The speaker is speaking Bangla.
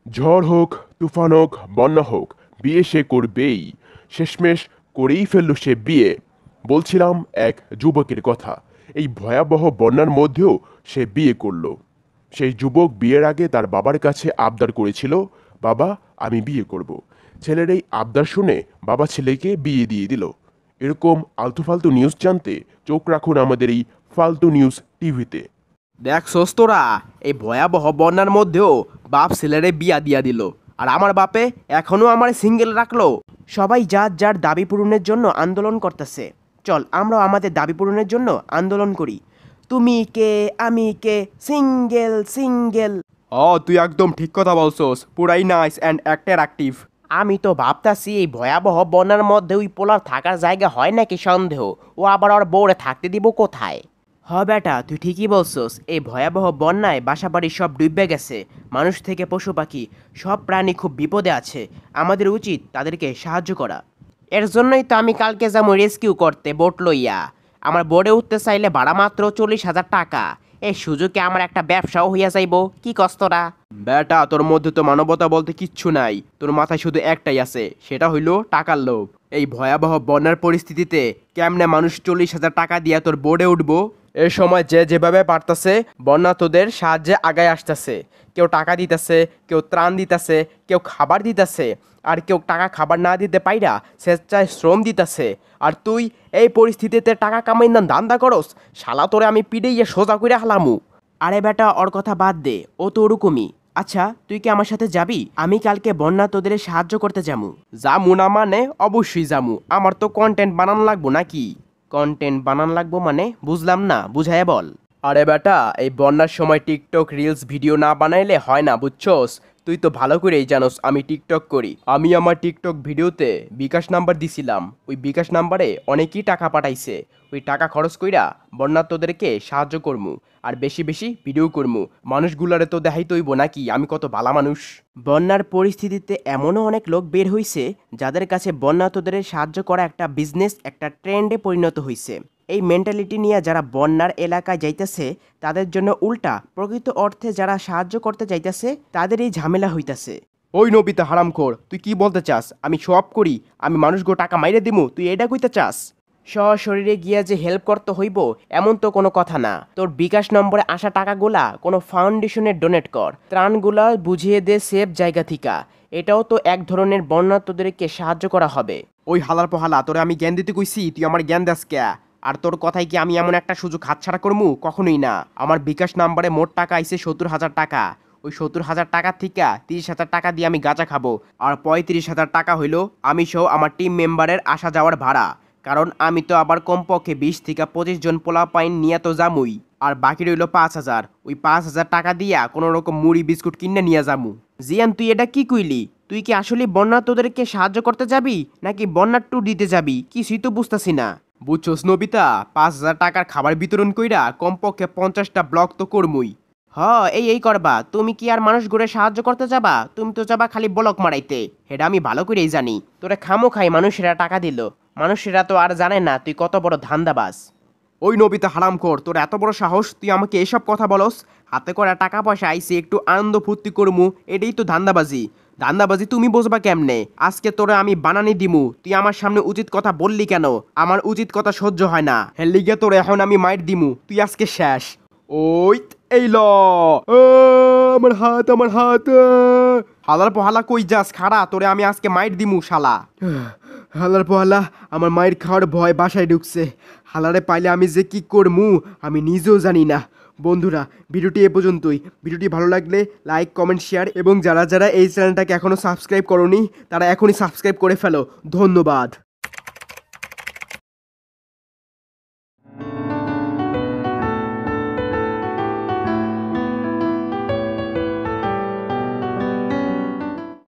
ঝড় হোক, তুফান হোক, বন্যা হোক, বিয়ে সে করবেই। শেষমেশ করেই ফেলল সে বিয়ে। বলছিলাম এক যুবকের কথা। এই ভয়াবহ বন্যার মধ্যেও সে বিয়ে করলো। সেই যুবক বিয়ের আগে তার বাবার কাছে আবদার করেছিল, বাবা আমি বিয়ে করব। ছেলের এই আবদার শুনে বাবা ছেলেকে বিয়ে দিয়ে দিল। এরকম আলতু-ফালতু নিউজ জানতে চোখ রাখুন আমাদের এই ফালতু নিউজ টিভিতে। দেখছস তোরা, এই ভয়াবহ বন্যার মধ্যেও বাপ ছেলেরে বিয়া দিয়া দিল, আর আমার বাপে এখনো আমার সিঙ্গেল রাখলো। সবাই যার যার দাবি পূরণের জন্য আন্দোলন করতেছে। চল আমরাও আমাদের দাবি পূরণের জন্য আন্দোলন করি। তুমি কে, আমি কে, সিঙ্গেল সিঙ্গেল। তুই একদম ঠিক কথা বলছস, পুরাই নাইস অ্যান্ড অ্যাক্টিভ। আমি তো ভাবতাছি এই ভয়াবহ বন্যার মধ্যে ওই পোলার থাকার জায়গা হয় নাকি সন্দেহ। ও আবার ওর বউরে থাকতে দিব কোথায়? বেটা তুই ঠিকই বলছস, এই ভয়াবহ বন্যায় বাসাবাড়ি সব ডুবে গেছে। মানুষ থেকে পশু পাখি সব প্রাণী খুব বিপদে আছে। আমাদের উচিত তাদেরকে সাহায্য করা। এর জন্যই তো আমি কালকে যাবো রেস্কিউ করতে বোট লইয়া। আমার বোর্ডে উঠতে চাইলে ভাড়া মাত্র 40,000 টাকা। এই সুযোগে আমার একটা ব্যবসাও হইয়া যাইব, কি কষ্টরা। বেটা তোর মধ্যে তো মানবতা বলতে কিচ্ছু নাই, তোর মাথায় শুধু একটাই আছে, সেটা হইল টাকার লোভ। এই ভয়াবহ বন্যার পরিস্থিতিতে কেমনে মানুষ 40,000 টাকা দিয়া তোর বোর্ডে উঠবো? এ সময় যে যেভাবে পারতাছে বন্যা তোদের সাহায্যে আগায় আসতেছে। কেউ টাকা দিতেছে, কেউ ত্রাণ দিতেছে, কেউ খাবার দিতেছে, আর কেউ টাকা খাবার না দিতে পাইরা স্বেচ্ছায় শ্রম দিতেছে। আর তুই এই পরিস্থিতিতে টাকা কামাই না ধান্দা করস, শালা তোরে আমি পিড়েইয়ে সোজা করে হালামু। আরে বেটা ওর কথা বাদ দে, ও তো ওরকমই। আচ্ছা তুই কি আমার সাথে যাবি? আমি কালকে বন্যা তোদের সাহায্য করতে যামু। যামু না মানে অবশ্যই যামু, আমার তো কন্টেন্ট বানান লাগবো নাকি? কন্টেন্ট বানান লাগবো মানে বুঝলাম না, বুঝায় বল। আরে বেটা এই বন্যার সময় টিকটক রিলস ভিডিও না বানাইলে হয় না, বুঝছস? তুই তো ভালো করেই জানোস আমি টিকটক করি। আমি আমার টিকটক ভিডিওতে বিকাশ নাম্বার দিছিলাম, ওই বিকাশ নাম্বারে অনেকেই টাকা পাঠাইছে। ওই টাকা খরচ কইরা বন্যার্তদেরকে সাহায্য করমু, আর বেশি বেশি ভিডিও করমু। মানুষগুলারে তো দেখাই তৈব নাকি আমি কত ভালো মানুষ। বন্যার পরিস্থিতিতে এমনও অনেক লোক বের হইছে যাদের কাছে বন্যার্তদের সাহায্য করা একটা বিজনেস, একটা ট্রেন্ডে পরিণত হইছে। এই মেন্টালিটি নিয়ে যারা বন্যার এলাকায় যাইতেছে তাদের জন্য উল্টা প্রকৃত অর্থে যারা সাহায্য করতে যাইতেছে তাদের এই ঝামেলা হইতাছে। ওই নবিতা হারামখোর, তুই কি বলতে চাস? আমি সব করি, আমি মানুষগো টাকা মাইরে দিমু, তুই এটা কইতে চাস? সশরীরে গিয়া যে হেল্প করতে হইব এমন তো কোনো কথা না। তোর বিকাশ নম্বরে আসা টাকাগুলা কোনো ফাউন্ডেশনে ডোনেট কর, ত্রাণগুলা বুঝিয়ে দে সেফ জায়গা থিকা। এটাও তো এক ধরনের বন্যার্তদেরকে সাহায্য করা হবে। ওই হালার পহালা, তোরে আমি জ্ঞান দিতে কইছি, তুই আমার জ্ঞান দাস কে? আর তোর কথাই কি আমি এমন একটা সুযোগ হাতছাড়া করমু? কখনোই না। আমার বিকাশ নাম্বারে মোট টাকা আইছে 70,000 টাকা। ওই 70,000 টাকা থেকে 30,000 টাকা দিয়ে আমি গাঁজা খাবো, আর 35,000 টাকা হইল আমি সহ আমার টিম মেম্বারের আসা যাওয়ার ভাড়া। কারণ আমি তো আবার কমপক্ষে 20 থেকে 25 জন পোলা পাইন নিয়ে তো যামুই। আর বাকি রইল 5,000, ওই 5,000 টাকা দিয়া কোনো রকম মুড়ি বিস্কুট কিনে নিয়ে যামু। জিয়ান তুই এটা কি কইলি? তুই কি আসলে বন্যার্তদেরকে সাহায্য করতে যাবি নাকি বন্যার ট্যুর দিতে যাবি? কিছুই তো বুঝতাছি না। বুঝছস নবিতা, 5,000 টাকার খাবার বিতরণ কইরা কমপক্ষে 50টা ব্লগ তো করমুই। এই করবা। তুমি কি আর মানুষ গড়ে সাহায্য করতে যাবা? তুমি তো যাবা খালি ব্লক মারাইতে। এটা আমি ভালো করেই জানি। তোরা খামো খাই মানুষেরা টাকা দিল, মানুষেরা তো আর জানে না তুই কত বড় ধান্দাবাজ। ওই নবিতা হারামখোর, তোর এত বড় সাহস তুই আমাকে এসব কথা বলস? হাতে করে টাকা পয়সা আইসে একটু আনন্দ ফুর্তি করমু, এটাই তো ধান্দাবাজি। ধান্দাবাজি তুমি বুঝবা কেমনে? আজকে তোরে আমি বানানি দিমু, তুই আমার সামনে উচিত কথা বললি কেন? আমার উচিত কথা সহ্য হয় না, হ্যাঁ লিগে তোর এখন আমি মাইর দিমু, তুই আজকে শেষ। ওই এই ল আমার হাত, আমার হাত। হালার পহালা কই যাস? খাড়া, তোরে আমি আজকে মাইর দিমু শালা। হালার পহালা আমার মায়ের খাওয়ার ভয় বাসায় ঢুকছে। হালারে পাইলে আমি যে কি করমু আমি নিজেও জানি না। বন্ধুরা ভিডিওটি এ পর্যন্তই। ভিডিওটি ভালো লাগলে লাইক, কমেন্ট, শেয়ার, এবং যারা যারা এই চ্যানেলটাকে এখনও সাবস্ক্রাইব করোনি তারা এখনই সাবস্ক্রাইব করে ফেলো। ধন্যবাদ।